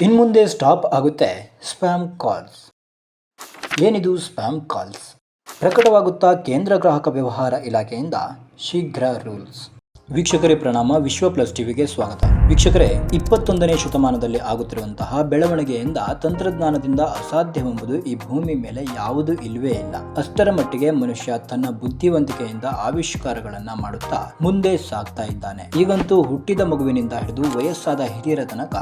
ಇನ್ಮುಂದೆ ಸ್ಟಾಪ್ ಆಗುತ್ತೆ spam calls. ಏನಿದು ಸ್ಪ್ಯಾಮ್ ಕಾಲ್ಸ್? ಪ್ರಕಟವಾಗುತ್ತಾ ಕೇಂದ್ರ ಗ್ರಾಹಕ ವ್ಯವಹಾರ ಇಲಾಖೆಯಿಂದ ಶೀಘ್ರ ರೂಲ್ಸ್. ವೀಕ್ಷಕರೇ ಪ್ರಣಾಮ, ವಿಶ್ವ ಪ್ಲಸ್ ಟಿವಿಗೆ ಸ್ವಾಗತ. ವೀಕ್ಷಕರೇ, 21ನೇ ಶತಮಾನದಲ್ಲಿ ಆಗುತ್ತಿರುವಂತಹ ಬೆಳವಣಿಗೆಯಿಂದ ತಂತ್ರಜ್ಞಾನದಿಂದ ಅಸಾಧ್ಯವೆಂಬುದು ಈ ಭೂಮಿ ಮೇಲೆ ಯಾವುದೂ ಇಲ್ಲವೇ ಇಲ್ಲ. ಅಷ್ಟರ ಮಟ್ಟಿಗೆ ಮನುಷ್ಯ ತನ್ನ ಬುದ್ಧಿವಂತಿಕೆಯಿಂದ ಆವಿಷ್ಕಾರಗಳನ್ನ ಮಾಡುತ್ತಾ ಮುಂದೆ ಸಾಗ್ತಾ ಇದ್ದಾನೆ. ಈಗಂತೂ ಹುಟ್ಟಿದ ಮಗುವಿನಿಂದ ಹಿಡಿದು ವಯಸ್ಸಾದ ಹಿರಿಯರ ತನಕ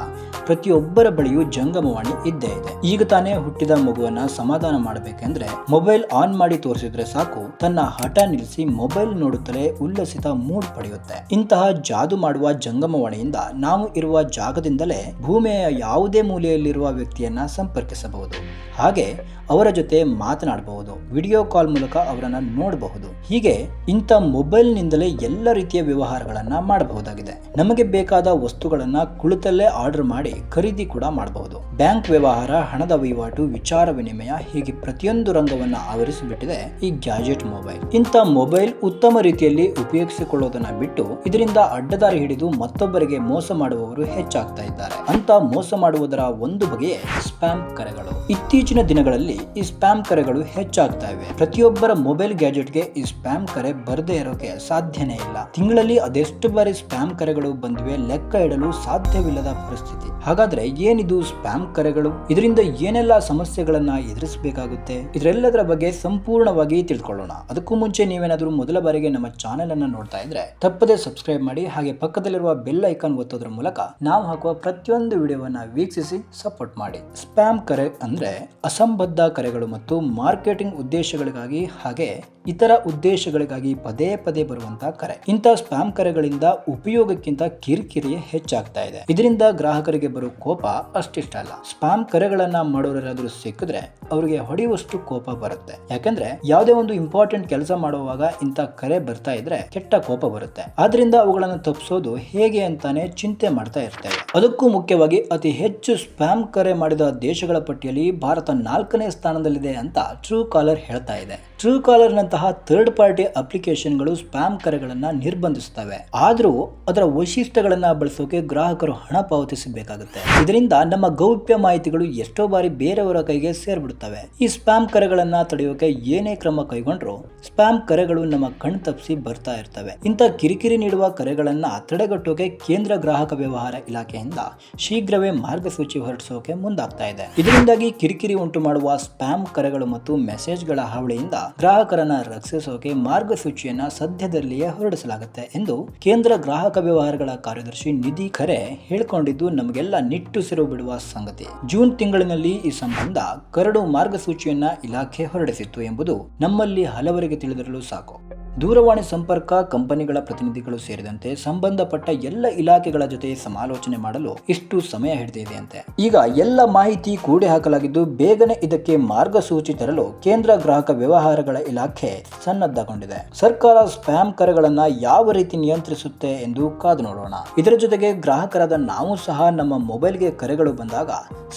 ಪ್ರತಿಯೊಬ್ಬರ ಬಳಿಯೂ ಜಂಗಮವಾಣಿ ಇದ್ದೇ ಇದೆ. ಈಗ ತಾನೇ ಹುಟ್ಟಿದ ಮಗುವನ್ನ ಸಮಾಧಾನ ಮಾಡಬೇಕೆಂದ್ರೆ ಮೊಬೈಲ್ ಆನ್ ಮಾಡಿ ತೋರಿಸಿದ್ರೆ ಸಾಕು, ತನ್ನ ಹಠ ನಿಲ್ಲಿಸಿ ಮೊಬೈಲ್ ನೋಡುತ್ತಲೇ ಉಲ್ಲಸಿತ ಮೂಡ್ ಪಡೆಯುತ್ತೆ. ಇಂತಹ ಜಾದು ಮಾಡುವ ಜಂಗಮವಾಣಿಯಿಂದ ನಾವು ಇರುವ ಜಾಗದಿಂದಲೇ ಭೂಮಿಯ ಯಾವುದೇ ಮೂಲೆಯಲ್ಲಿರುವ ವ್ಯಕ್ತಿಯನ್ನ ಸಂಪರ್ಕಿಸಬಹುದು. ಹಾಗೆ ಅವರ ಜೊತೆ ಮಾತನಾಡಬಹುದು, ವಿಡಿಯೋ ಕಾಲ್ ಮೂಲಕ ಅವರನ್ನ ನೋಡಬಹುದು. ಹೀಗೆ ಇಂಥ ಮೊಬೈಲ್ನಿಂದಲೇ ಎಲ್ಲ ರೀತಿಯ ವ್ಯವಹಾರಗಳನ್ನ ಮಾಡಬಹುದಾಗಿದೆ. ನಮಗೆ ಬೇಕಾದ ವಸ್ತುಗಳನ್ನ ಕುಳಿತಲ್ಲೇ ಆರ್ಡರ್ ಮಾಡಿ ಖರೀದಿ ಕೂಡ ಮಾಡಬಹುದು. ಬ್ಯಾಂಕ್ ವ್ಯವಹಾರ, ಹಣದ ವಹಿವಾಟು, ವಿಚಾರ ವಿನಿಮಯ, ಹೀಗೆ ಪ್ರತಿಯೊಂದು ರಂಗವನ್ನ ಆವರಿಸಿಬಿಟ್ಟಿದೆ ಈ ಗ್ಯಾಜೆಟ್ ಮೊಬೈಲ್. ಇಂಥ ಮೊಬೈಲ್ ಉತ್ತಮ ರೀತಿಯಲ್ಲಿ ಉಪಯೋಗಿಸಿಕೊಳ್ಳೋದನ್ನ ಬಿಟ್ಟು ಇದರಿಂದ ಅಡ್ಡದಾರಿ ಹಿಡಿದು ಮತ್ತೊಬ್ಬರಿಗೆ ಮೋಸ ಮಾಡುವವರು ಹೆಚ್ಚಾಗ್ತಾ ಇದ್ದಾರೆ. ಅಂತ ಮೋಸ ಮಾಡುವುದರ ಒಂದು ಬಗೆಯೇ ಸ್ಪ್ಯಾಮ್ ಕರೆಗಳು. ಇತ್ತೀಚಿನ ದಿನಗಳಲ್ಲಿ ಈ ಸ್ಪ್ಯಾಮ್ ಕರೆಗಳು ಹೆಚ್ಚಾಗ್ತಾ ಇವೆ. ಪ್ರತಿಯೊಬ್ಬರ ಮೊಬೈಲ್ ಗ್ಯಾಜೆಟ್ಗೆ ಈ ಸ್ಪ್ಯಾಮ್ ಕರೆ ಬರದೇ ಇರೋಕೆ ಸಾಧ್ಯನೇ ಇಲ್ಲ. ತಿಂಗಳಲ್ಲಿ ಅದೆಷ್ಟು ಬಾರಿ ಸ್ಪ್ಯಾಮ್ ಕರೆಗಳು ಬಂದಿವೆ, ಲೆಕ್ಕ ಇಡಲು ಸಾಧ್ಯವಿಲ್ಲದ ಪರಿಸ್ಥಿತಿ. ಹಾಗಾದ್ರೆ ಏನಿದು ಸ್ಪ್ಯಾಮ್ ಕರೆಗಳು? ಇದರಿಂದ ಏನೆಲ್ಲ ಸಮಸ್ಯೆಗಳನ್ನ ಎದುರಿಸಬೇಕಾಗುತ್ತೆ? ಇದರೆಲ್ಲದರ ಬಗ್ಗೆ ಸಂಪೂರ್ಣವಾಗಿ ತಿಳ್ಕೊಳ್ಳೋಣ. ಅದಕ್ಕೂ ಮುಂಚೆ ನೀವೇನಾದ್ರೂ ಮೊದಲ ಬಾರಿಗೆ ನಮ್ಮ ಚಾನೆಲ್ ಅನ್ನ ನೋಡ್ತಾ ಇದ್ರೆ ತಪ್ಪದೆ ಸಬ್ಸ್ಕ್ರೈಬ್ ಮಾಡಿ, ಹಾಗೆ ಪಕ್ಕದಲ್ಲಿರುವ ಬೆಲ್ ಐಕಾನ್ ಒತ್ತೋದ್ರ ಮೂಲಕ ನಾವು ಹಾಕುವ ಪ್ರತಿಯೊಂದು ವಿಡಿಯೋವನ್ನ ವೀಕ್ಷಿಸಿ ಸಪೋರ್ಟ್ ಮಾಡಿ. ಸ್ಪ್ಯಾಮ್ ಕರೆ ಅಂದ್ರೆ ಅಸಂಬದ್ಧ ಕರೆಗಳು ಮತ್ತು ಮಾರ್ಕೆಟಿಂಗ್ ಉದ್ದೇಶಗಳಿಗಾಗಿ ಹಾಗೆ ಇತರ ಉದ್ದೇಶಗಳಿಗಾಗಿ ಪದೇ ಪದೇ ಬರುವಂತಹ ಕರೆ. ಇಂಥ ಸ್ಪ್ಯಾಮ್ ಕರೆಗಳಿಂದ ಉಪಯೋಗಕ್ಕಿಂತ ಕಿರಿಕಿರಿಯೇ ಹೆಚ್ಚಾಗ್ತಾ ಇದೆ. ಇದರಿಂದ ಗ್ರಾಹಕರಿಗೆ ಬರೋ ಕೋಪ ಅಷ್ಟಿಷ್ಟ ಅಲ್ಲ. ಸ್ಪ್ಯಾಮ್ ಕರೆಗಳನ್ನ ಮಾಡೋರಾದ್ರೂ ಸಿಕ್ಕಿದ್ರೆ ಅವರಿಗೆ ಹೊಡೆಯುವಷ್ಟು ಕೋಪ ಬರುತ್ತೆ. ಯಾಕಂದ್ರೆ ಯಾವುದೇ ಒಂದು ಇಂಪಾರ್ಟೆಂಟ್ ಕೆಲಸ ಮಾಡುವಾಗ ಇಂಥ ಕರೆ ಬರ್ತಾ ಇದ್ರೆ ಕೆಟ್ಟ ಕೋಪ ಬರುತ್ತೆ. ಆದ್ರಿಂದ ಅವುಗಳನ್ನು ತಪ್ಪಿಸೋದು ಹೇಗೆ ಅಂತಾನೆ ಚಿಂತೆ ಮಾಡ್ತಾ ಇರ್ತೇವೆ. ಅದಕ್ಕೂ ಮುಖ್ಯವಾಗಿ ಅತಿ ಹೆಚ್ಚು ಸ್ಪ್ಯಾಮ್ ಕರೆ ಮಾಡಿದ ದೇಶಗಳ ಪಟ್ಟಿಯಲ್ಲಿ ಭಾರತ 4ನೇ ಸ್ಥಾನದಲ್ಲಿದೆ ಅಂತ ಟ್ರೂ ಕಾಲರ್ ಹೇಳ್ತಾ ಇದೆ. ಟ್ರೂ ಕಾಲರ್ ನಂತಹ ಥರ್ಡ್ ಪಾರ್ಟಿ ಅಪ್ಲಿಕೇಶನ್ಗಳು ಸ್ಪ್ಯಾಮ್ ಕರೆಗಳನ್ನ ನಿರ್ಬಂಧಿಸುತ್ತವೆ. ಆದ್ರೂ ಅದರ ವೈಶಿಷ್ಟ್ಯಗಳನ್ನ ಬಳಸೋಕೆ ಗ್ರಾಹಕರು ಹಣ ಪಾವತಿಸಬೇಕಾಗುತ್ತೆ. ಇದರಿಂದ ನಮ್ಮ ಗೌಪ್ಯ ಮಾಹಿತಿಗಳು ಎಷ್ಟೋ ಬಾರಿ ಬೇರೆಯವರ ಕೈಗೆ ಸೇರ್ಬಿಡುತ್ತವೆ. ಈ ಸ್ಪ್ಯಾಮ್ ಕರೆಗಳನ್ನ ತಡೆಯೋಕೆ ಏನೇ ಕ್ರಮ ಕೈಗೊಂಡ್ರು ಸ್ಪ್ಯಾಮ್ ಕರೆಗಳು ನಮ್ಮ ಕಣ್ ತಪ್ಪಿಸಿ ಬರ್ತಾ ಇರ್ತವೆ. ಇಂಥ ಕಿರಿಕಿರಿ ನೀಡುವ ಕರೆಗಳನ್ನ ತಡೆಗಟ್ಟೋಕೆ ಕೇಂದ್ರ ಗ್ರಾಹಕ ವ್ಯವಹಾರ ಇಲಾಖೆಯಿಂದ ಶೀಘ್ರವೇ ಮಾರ್ಗಸೂಚಿ ಹೊರಡಿಸೋಕೆ ಮುಂದಾಗ್ತಾ ಇದೆ. ಇದರಿಂದಾಗಿ ಕಿರಿಕಿರಿ ಉಂಟು ಮಾಡುವ ಸ್ಪ್ಯಾಮ್ ಕರೆಗಳು ಮತ್ತು ಮೆಸೇಜ್ಗಳ ಹಾವಳಿಯಿಂದ ಗ್ರಾಹಕರನ್ನ ರಕ್ಷಿಸೋಕೆ ಮಾರ್ಗಸೂಚಿಯನ್ನ ಸದ್ಯದಲ್ಲಿಯೇ ಹೊರಡಿಸಲಾಗುತ್ತೆ ಎಂದು ಕೇಂದ್ರ ಗ್ರಾಹಕ ವ್ಯವಹಾರಗಳ ಕಾರ್ಯದರ್ಶಿ ನಿಧಿ ಖರೆ ಹೇಳಿಕೊಂಡಿದ್ದು ನಮಗೆಲ್ಲ ನಿಟ್ಟುಸಿರು ಬಿಡುವ ಸಂಗತಿ. ಜೂನ್ ತಿಂಗಳಿನಲ್ಲಿ ಈ ಸಂಬಂಧ ಕರಡು ಮಾರ್ಗಸೂಚಿಯನ್ನ ಇಲಾಖೆ ಹೊರಡಿಸಿತ್ತು ಎಂಬುದು ನಮ್ಮಲ್ಲಿ ಹಲವರಿಗೆ ತಿಳಿದಿರಲು ಸಾಕು. ದೂರವಾಣಿ ಸಂಪರ್ಕ ಕಂಪನಿಗಳ ಪ್ರತಿನಿಧಿಗಳು ಸೇರಿದಂತೆ ಸಂಬಂಧಪಟ್ಟ ಎಲ್ಲ ಇಲಾಖೆಗಳ ಜೊತೆ ಸಮಾಲೋಚನೆ ಮಾಡಲು ಇಷ್ಟು ಸಮಯ ಹಿಡಿದಿದೆ ಅಂತೆ. ಈಗ ಎಲ್ಲ ಮಾಹಿತಿ ಕೂಡಿ ಹಾಕಲಾಗಿದ್ದು ಬೇಗನೆ ಇದಕ್ಕೆ ಮಾರ್ಗಸೂಚಿ ತರಲು ಕೇಂದ್ರ ಗ್ರಾಹಕ ವ್ಯವಹಾರಗಳ ಇಲಾಖೆ ಸನ್ನದ್ಧಗೊಂಡಿದೆ. ಸರ್ಕಾರ ಸ್ಪ್ಯಾಮ್ ಕರೆಗಳನ್ನ ಯಾವ ರೀತಿ ನಿಯಂತ್ರಿಸುತ್ತೆ ಎಂದು ಕಾದು ನೋಡೋಣ. ಇದರ ಜೊತೆಗೆ ಗ್ರಾಹಕರಾದ ನಾವು ಸಹ ನಮ್ಮ ಮೊಬೈಲ್ಗೆ ಕರೆಗಳು ಬಂದಾಗ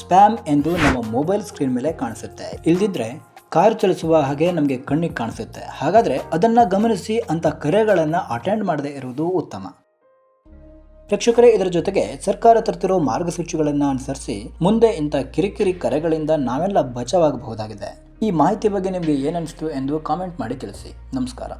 ಸ್ಪ್ಯಾಮ್ ಎಂದು ನಮ್ಮ ಮೊಬೈಲ್ ಸ್ಕ್ರೀನ್ ಮೇಲೆ ಕಾಣಿಸುತ್ತೆ. ಇಲ್ದಿದ್ರೆ ಕಾರ್ ಚಲಿಸುವ ಹಾಗೆ ನಮಗೆ ಕಣ್ಣಿಗೆ ಕಾಣಿಸುತ್ತೆ. ಹಾಗಾದ್ರೆ ಅದನ್ನ ಗಮನಿಸಿ ಅಂತ ಕರೆಗಳನ್ನ ಅಟೆಂಡ್ ಮಾಡದೇ ಇರುವುದು ಉತ್ತಮ. ಪ್ರೇಕ್ಷಕರೇ, ಇದರ ಜೊತೆಗೆ ಸರ್ಕಾರ ತರ್ತಿರೋ ಮಾರ್ಗಸೂಚಿಗಳನ್ನ ಅನುಸರಿಸಿ ಮುಂದೆ ಇಂಥ ಕಿರಿಕಿರಿ ಕರೆಗಳಿಂದ ನಾವೆಲ್ಲ ಬಚಾವಾಗಬಹುದಾಗಿದೆ. ಈ ಮಾಹಿತಿ ಬಗ್ಗೆ ನಿಮಗೆ ಏನನ್ನಿಸ್ತು ಎಂದು ಕಾಮೆಂಟ್ ಮಾಡಿ ತಿಳಿಸಿ. ನಮಸ್ಕಾರ.